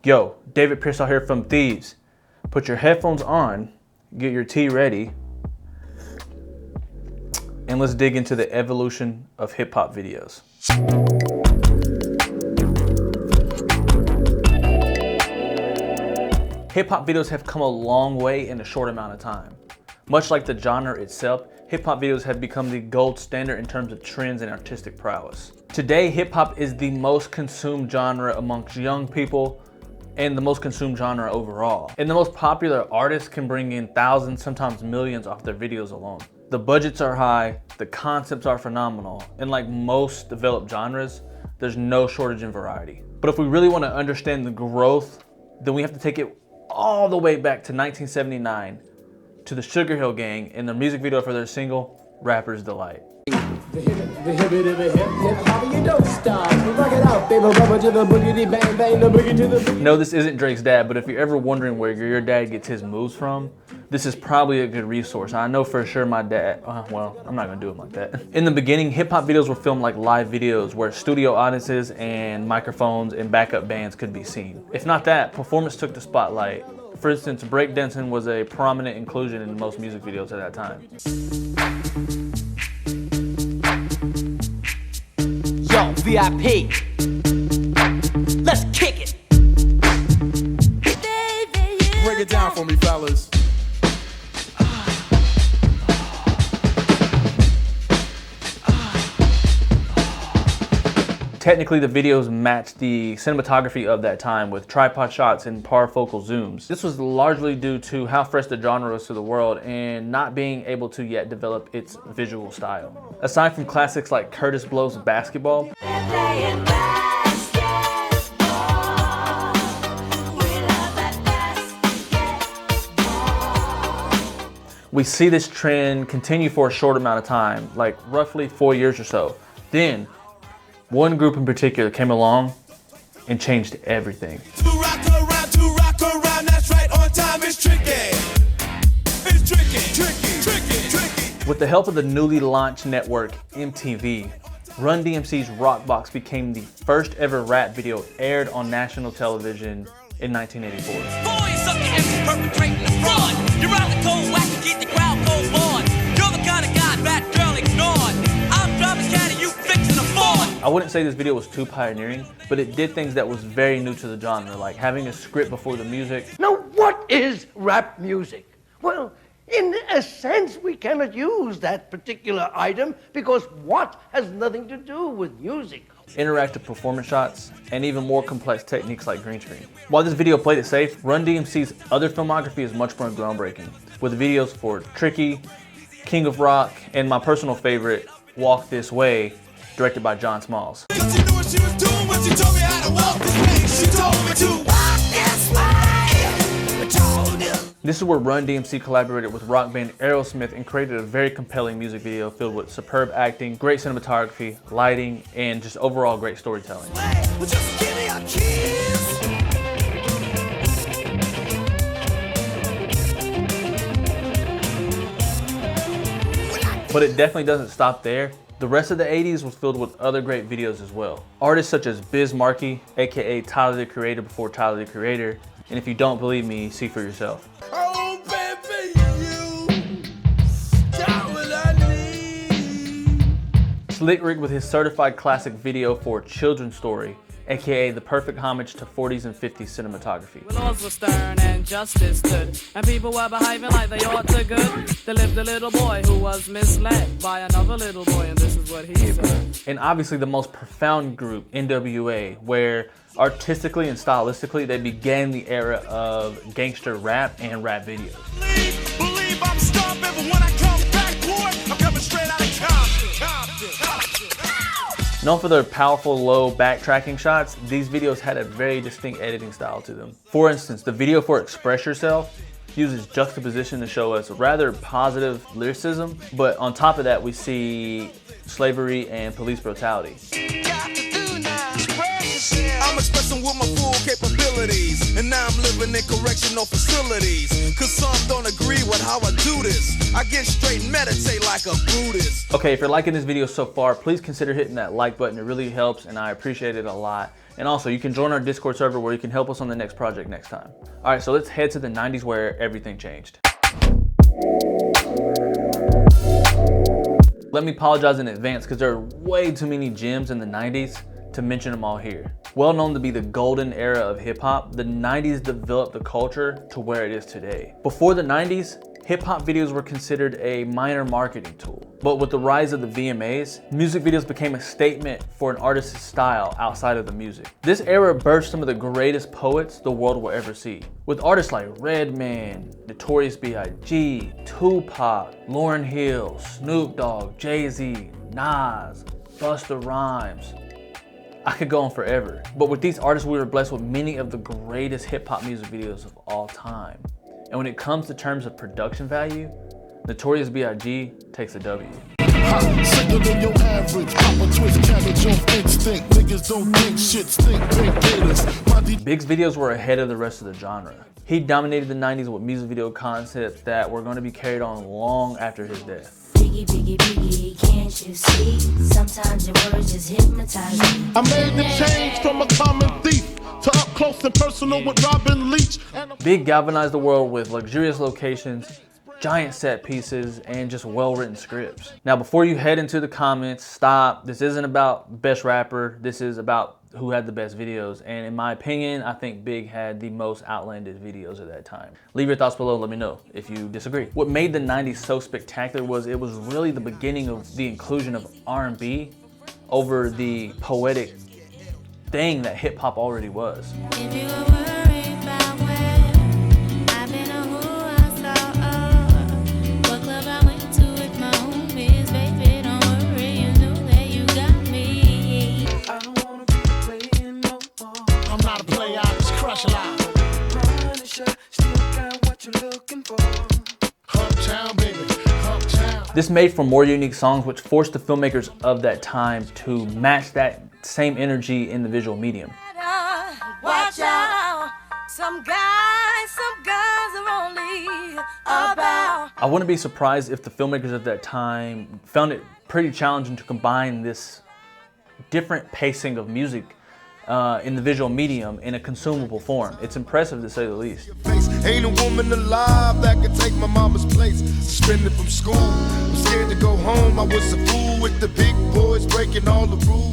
Yo, David Piersaul here from Thieves. Put your headphones on, get your tea ready, and let's dig into the evolution of hip hop videos. Hip hop videos have come a long way in a short amount of time. Much like the genre itself, hip hop videos have become the gold standard in terms of trends and artistic prowess. Today, hip hop is the most consumed genre amongst young people and the most consumed genre overall. And the most popular artists can bring in thousands, sometimes millions off their videos alone. The budgets are high, the concepts are phenomenal, and like most developed genres, there's no shortage in variety. But if we really want to understand the growth, then we have to take it all the way back to 1979 to the Sugar Hill Gang in their music video for their single, Rapper's Delight. No, this isn't Drake's dad, but if you're ever wondering where your dad gets his moves from, this is probably a good resource. I know for sure my dad, well, I'm not gonna do it like that. In the beginning, hip hop videos were filmed like live videos where studio audiences and microphones and backup bands could be seen. If not that, performance took the spotlight. For instance, breakdancing was a prominent inclusion in most music videos at that time. Yo, VIP, let's kick it. Break it down for me, fellas. Technically, the videos matched the cinematography of that time with tripod shots and parfocal zooms. This was largely due to how fresh the genre was to the world and not being able to yet develop its visual style. Aside from classics like Curtis Blow's Basketball, we see this trend continue for a short amount of time, like roughly 4 years or so. Then, one group in particular came along and changed everything. To rock around, that's right, on time is tricky. It's tricky. With the help of the newly launched network MTV, Run DMC's Rockbox became the first ever rap video aired on national television in 1984. Boy, something is perpetrating the fraud. You're out the cold whack to get the crowd goes on. You're the kind of guy that girl ignored. I'm driving caddy, you fixing a Ford. I wouldn't say this video was too pioneering, but it did things that was very new to the genre, like having a script before the music. Now, what is rap music? Well, in a sense, we cannot use that particular item because what has nothing to do with music. Interactive performance shots, and even more complex techniques like green screen. While this video played it safe, Run DMC's other filmography is much more groundbreaking, with videos for Tricky, King of Rock, and my personal favorite, Walk This Way, directed by John Smalls. She knew what she was doing when she told me how to walk this way. She told me to walk this way. This is where Run DMC collaborated with rock band Aerosmith and created a very compelling music video filled with superb acting, great cinematography, lighting, and just overall great storytelling. Just give me your keys. But it definitely doesn't stop there. The rest of the 80s was filled with other great videos as well. Artists such as Biz Markie, aka Tyler the Creator before Tyler the Creator, and if you don't believe me, see for yourself. Oh, baby, you got what I need. Slick Rick with his certified classic video for Children's Story, aka the perfect homage to 40s and 50s cinematography. Laws were stern and justice stood, and people were behaving like they ought to good. There lived a little boy who was misled by another little boy, and this is what he said. And obviously the most profound group, NWA, where artistically and stylistically they began the era of gangster rap and rap videos. Believe I'm stomping, but when I come back, boy, I'm coming straight out of Compton. Known for their powerful low backtracking shots, these videos had a very distinct editing style to them. For instance, the video for Express Yourself uses juxtaposition to show us rather positive lyricism, but on top of that we see slavery and police brutality. I'm expressing with my full capabilities, and now I'm living in correctional facilities. Cause some don't agree with how I do this. I get straight and meditate like a Buddhist. Okay, if you're liking this video so far, please consider hitting that like button. It really helps and I appreciate it a lot. And also, you can join our Discord server where you can help us on the next project next time. All right, so let's head to the 90s where everything changed. Let me apologize in advance because there are way too many gems in the 90s to mention them all here. Well known to be the golden era of hip hop, the 90s developed the culture to where it is today. Before the 90s, hip hop videos were considered a minor marketing tool. But with the rise of the VMAs, music videos became a statement for an artist's style outside of the music. This era birthed some of the greatest poets the world will ever see, with artists like Redman, Notorious B.I.G., Tupac, Lauryn Hill, Snoop Dogg, Jay-Z, Nas, Busta Rhymes. I could go on forever. But with these artists, we were blessed with many of the greatest hip hop music videos of all time. And when it comes to terms of production value, Notorious B.I.G. takes a W. Big's videos were ahead of the rest of the genre. He dominated the 90s with music video concepts that were going to be carried on long after his death. Biggie, biggie, biggie, can't you see? Sometimes your words just hypnotize me. I made the change from a common thief to up close and personal with Robin Leach. Big galvanized the world with luxurious locations, giant set pieces, and just well-written scripts. Now, before you head into the comments, stop. This isn't about best rapper. This is about who had the best videos. And in my opinion, I think Big had the most outlandish videos at that time. Leave your thoughts below. Let me know if you disagree. What made the 90s so spectacular was it was really the beginning of the inclusion of R&B over the poetic thing that hip hop already was. If you were worried about where I've been or who I saw, what club I went to with my homies, baby, don't worry, you know that you got me. I don't wanna be playing no more. I'm not a player, I just crush a lot. Punisher, still got what you're looking for. Uptown, baby, uptown. This made for more unique songs, which forced the filmmakers of that time to match that same energy in the visual medium. Watch out, some guys are only about. I wouldn't be surprised if the filmmakers of that time found it pretty challenging to combine this different pacing of music in the visual medium in a consumable form. It's impressive to say the least. Ain't a woman alive that could take my mama's place. Suspended from school, I'm scared to go home. I was a fool with the big boys breaking all the rules.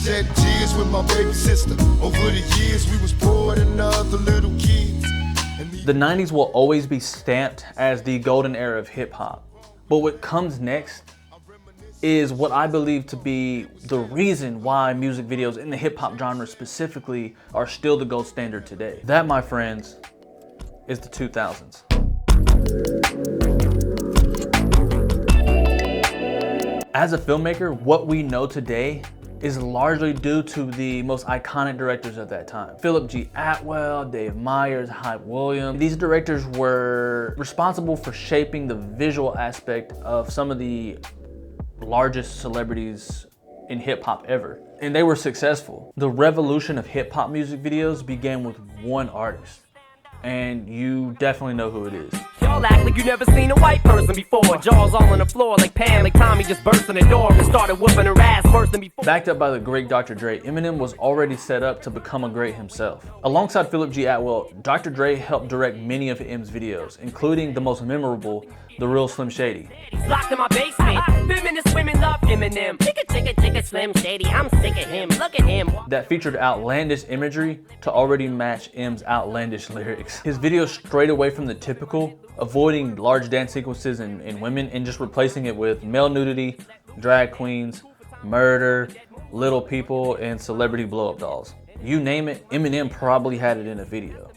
Shed tears with my baby sister. Over the years we was poor than other little kids. The 90s will always be stamped as the golden era of hip hop. But what comes next is what I believe to be the reason why music videos in the hip hop genre specifically are still the gold standard today. That, my friends, is the 2000s. As a filmmaker, what we know today is largely due to the most iconic directors of that time. Philip G. Atwell, Dave Meyers, Hype Williams. These directors were responsible for shaping the visual aspect of some of the largest celebrities in hip hop ever. And they were successful. The revolution of hip hop music videos began with one artist. And you definitely know who it is. Y'all act like you never seen a white person before. Jaws all on the floor like Pam, like Tommy just burst in the door and started whooping her ass worse than before. Backed up by the great Dr. Dre, Eminem was already set up to become a great himself. Alongside Philip G. Atwell, Dr. Dre helped direct many of M's videos, including the most memorable, The Real Slim Shady. Locked in my basement. Feminist women love Eminem. Chicka, Slim Shady. I'm sick of him. Look at him. That featured outlandish imagery to already match M's outlandish lyrics. His videos strayed away from the typical, avoiding large dance sequences in women and just replacing it with male nudity, drag queens, murder, little people, and celebrity blow-up dolls. You name it, Eminem probably had it in a video.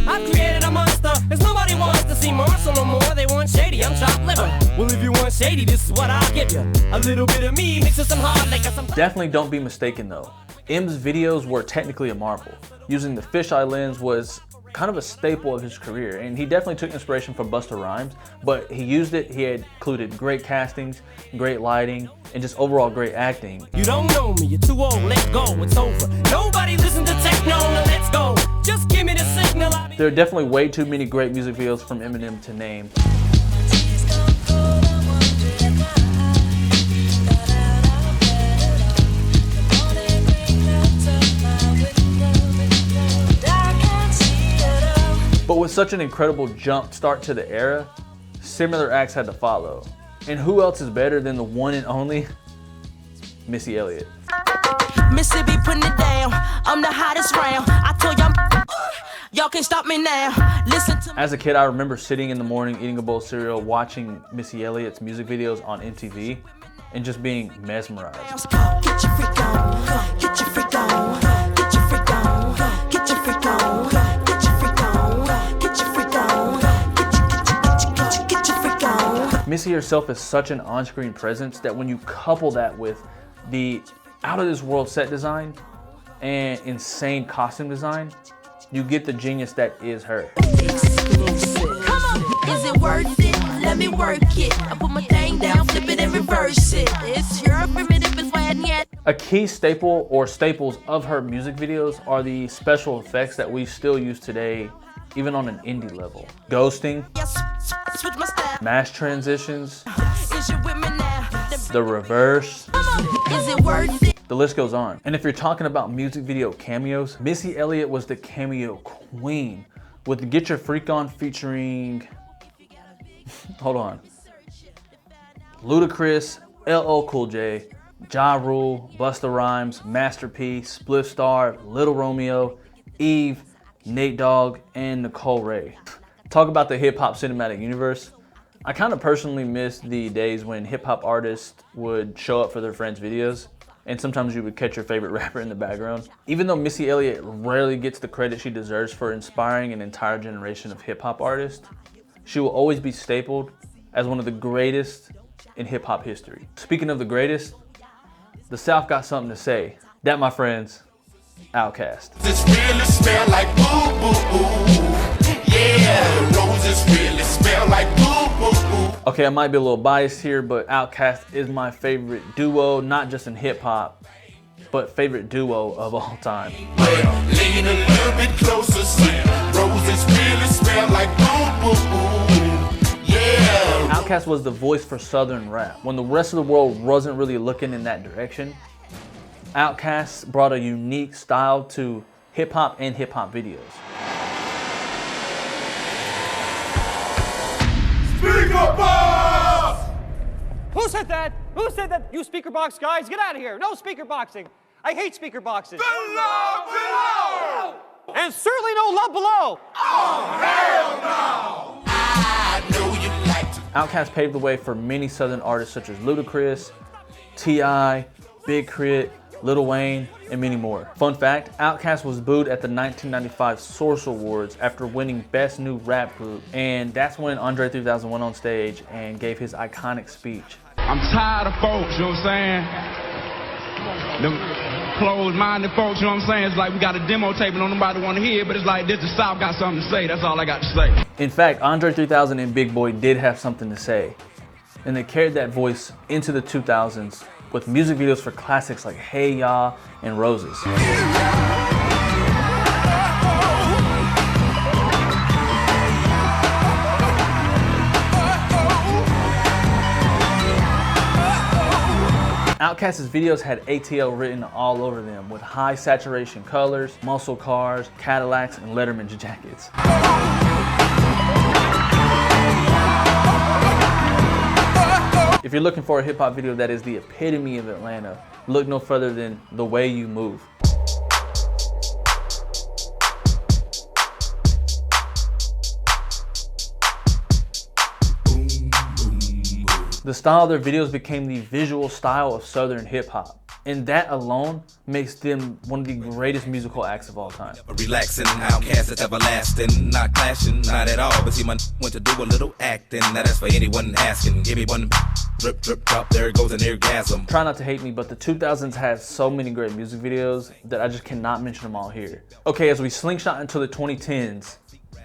I created a monster, cause nobody wants to see Marshall no more. They want shady, I'm chopped liver. Well, if you want shady, this is what I'll give you. A little bit of me mixed with some hard liquor, some... Definitely don't be mistaken though. M's videos were technically a marvel. Using the fisheye lens was kind of a staple of his career, and he definitely took inspiration from Busta Rhymes, but he used it, he had included great castings, great lighting, and just overall great acting. You don't know me, you're too old, let go, it's over. Nobody listen to techno, now let's go. Just give me the signal. There are definitely way too many great music videos from Eminem to name. with such an incredible jump start to the era, similar acts had to follow. And who else is better than the one and only Missy Elliott? Mississippi putting it down. I'm the hottest round. I told y'all can't stop me now. Listen to me. As a kid, I remember sitting in the morning eating a bowl of cereal, watching Missy Elliott's music videos on MTV, and just being mesmerized. Get your freak on. Get your freak on. Get your freak on. Get your freak on. Get your freak on. Get your freak on. Get your freak on. Missy herself is such an on-screen presence that when you couple that with the out-of-this-world set design and insane costume design, you get the genius that is her. Come on, is it worth it? Let me work it. I put my thing down, flip it and reverse it. It's your primitive is when yet. A key staple or staples of her music videos are the special effects that we still use today, even on an indie level. Ghosting, Switch my style. mass transitions, Is you with me now? the reverse, Come on, is it worth it? the list goes on. And if you're talking about music video cameos, Missy Elliott was the cameo queen with Get Your Freak On featuring, hold on, Ludacris, LL Cool J, Ja Rule, Busta Rhymes, Master P, Spliff Star, Little Romeo, Eve, Nate Dogg, and Nicole Ray. Talk about the hip hop cinematic universe. I kind of personally miss the days when hip hop artists would show up for their friends' videos, and sometimes you would catch your favorite rapper in the background. Even though Missy Elliott rarely gets the credit she deserves for inspiring an entire generation of hip hop artists, she will always be stapled as one of the greatest in hip hop history. Speaking of the greatest, the South got something to say. That, my friends, Outkast. This really smell like boo boo boo. Yeah, roses really smell like boo boo boo. Okay, I might be a little biased here, but Outkast is my favorite duo, not just in hip hop, but favorite duo of all time. Well, lean a little bit closer, see. Roses really smell like boo boo boo. Yeah. Outkast was the voice for Southern rap. When the rest of the world wasn't really looking in that direction, Outkast brought a unique style to hip hop and hip hop videos. Speak up, boss! Who said that? Who said that? You speaker box guys, get out of here. No speaker boxing. I hate speaker boxes. Below! And certainly no love below. Oh, hell no! I know you like to. Outkast paved the way for many Southern artists such as Ludacris, T.I., Big Crit, Lil Wayne, and many more. Fun fact, Outkast was booed at the 1995 Source Awards after winning Best New Rap Group, and that's when Andre 3000 went on stage and gave his iconic speech. I'm tired of folks, you know what I'm saying? Them closed-minded folks, you know what I'm saying? It's like we got a demo tape and don't nobody want to hear, but it's like this, the South got something to say. That's all I got to say. In fact, Andre 3000 and Big Boy did have something to say, and they carried that voice into the 2000s with music videos for classics like Hey Ya and Roses. Outkast's videos had ATL written all over them with high saturation colors, muscle cars, Cadillacs, and Letterman's jackets. If you're looking for a hip hop video that is the epitome of Atlanta, look no further than The Way You Move. The style of their videos became the visual style of Southern hip hop. And that alone makes them one of the greatest musical acts of all time. Relaxing, Outkast is everlasting, not clashing, not at all. But see, my went to do a little acting. Now that's for anyone asking. Give me one drip, drip, drop. There goes an orgasm. Try not to hate me, but the 2000s had so many great music videos that I just cannot mention them all here. Okay, as we slingshot into the 2010s,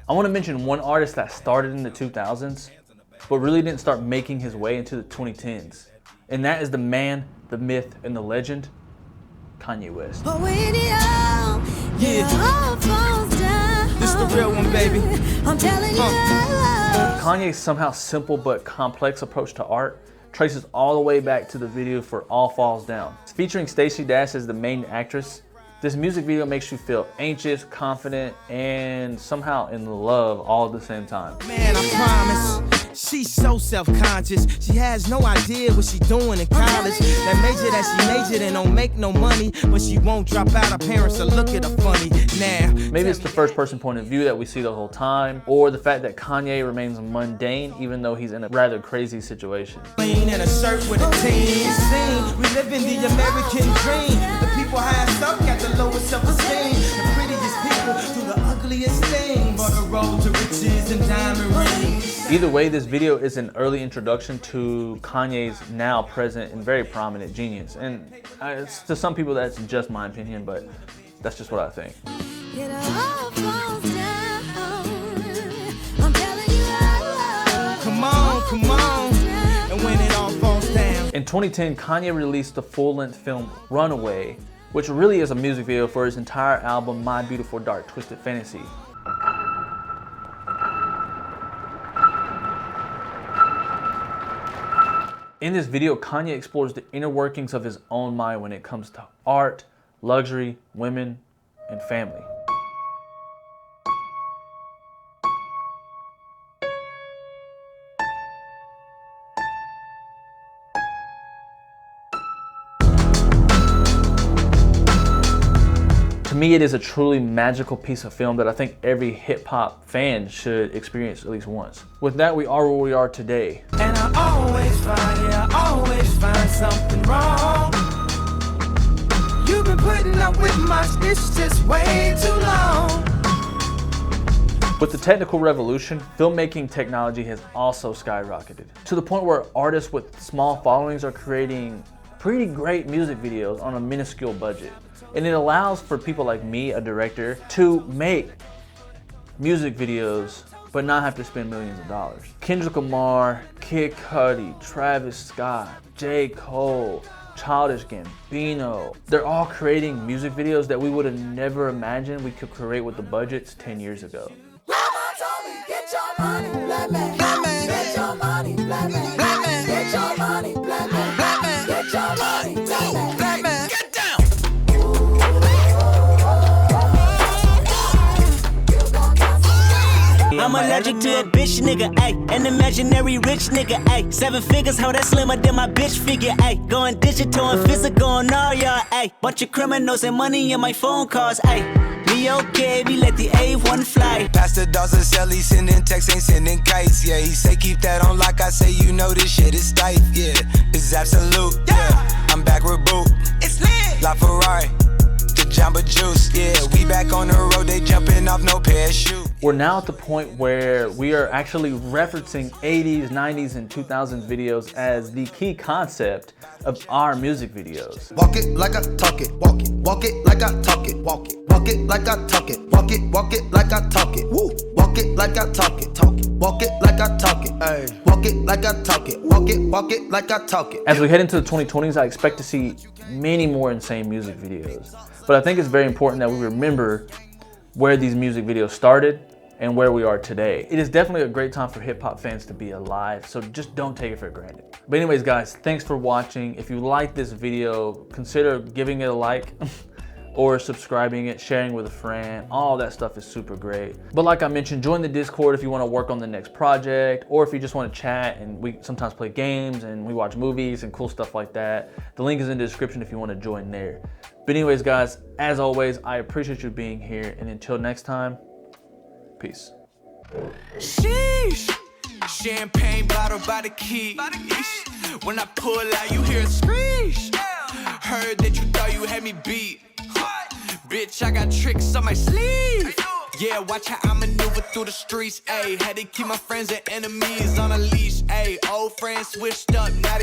I want to mention one artist that started in the 2000s, but really didn't start making his way into the 2010s. And that is the man, the myth, and the legend, Kanye West. This the real one, baby. I'm telling you. Kanye's somehow simple but complex approach to art traces all the way back to the video for All Falls Down. Featuring Stacey Dash as the main actress, This music video makes you feel anxious, confident, and somehow in love all at the same time. Man, I promise. She's so self-conscious. She has no idea what she's doing in college. That major that she majored in don't make no money, but she won't drop out. Her parents will look at her funny. Now, maybe it's the first person point of view that we see the whole time, or the fact that Kanye remains mundane even though he's in a rather crazy situation. In a shirt with a team. We live in the American dream. The people highest up got the lowest self-esteem. The prettiest people do the ugliest things. For the road to riches and diamond rings. Either way, this video is an early introduction to Kanye's now present and very prominent genius. And to some people that's just my opinion, but that's just what I think. Come on, and when it all falls down. In 2010, Kanye released the full-length film Runaway, which really is a music video for his entire album My Beautiful Dark Twisted Fantasy. In this video, Kanye explores the inner workings of his own mind when it comes to art, luxury, women, and family. To me, it is a truly magical piece of film that I think every hip-hop fan should experience at least once. With that, we are where we are today. And I always find something wrong. You've been putting up with my it's just way too long. With the technical revolution, filmmaking technology has also skyrocketed to the point where artists with small followings are creating pretty great music videos on a minuscule budget. And it allows for people like me, a director, to make music videos but not have to spend millions of dollars. Kendrick Lamar, Kid Cudi, Travis Scott, J. Cole, Childish Gambino, they're all creating music videos that we would have never imagined we could create with the budgets 10 years ago. Mama told me, get your money, black man. Get your money, black man. Get your money, black man. Get your money, black man. Get down. I'm allergic to a bitch nigga, ayy. An imaginary rich nigga, ayy. 7 figures, how that slimmer than my bitch figure, ayy. Going digital and physical on all y'all, ayy. Bunch of criminals and money in my phone calls, ayy. We okay, we let the A1 fly. Pastor Dawson Shelly sending texts, ain't sending kites, yeah. He say keep that on lock, I say you know this shit is tight, yeah. It's absolute, yeah. I'm back with Boo. It's lit. La Ferrari, the Jamba Juice, yeah. We back on the road, they jumping off no parachute. We're now at the point where we are actually referencing 80s, 90s, and 2000s videos as the key concept of our music videos. Walk it like I talk it, walk it. Walk it like I talk it, walk it. Walk it like I talk it, walk it. Walk it like I talk it, woo. Walk it like I talk it, talk it. Walk it like I talk it, ayy. Walk it like I talk it, walk it like I talk it. As we head into the 2020s, I expect to see many more insane music videos. But I think it's very important that we remember where these music videos started and where we are today. It is definitely a great time for hip hop fans to be alive, so just don't take it for granted. But anyways, guys, thanks for watching. If you like this video, consider giving it a like or subscribing it, sharing with a friend. All that stuff is super great. But like I mentioned, join the Discord if you want to work on the next project, or if you just want to chat, and we sometimes play games and we watch movies and cool stuff like that. The link is in the description if you want to join there. But anyways, guys, as always, I appreciate you being here, and until next time, peace. Sheesh. Champagne bottle by the key. When I pull out, you hear a screech. Heard that you thought you had me beat. Bitch, I got tricks on my sleeve. Yeah, watch how I maneuver through the streets. Ayy, had to keep my friends and enemies on a leash. Ayy, old friends switched up, now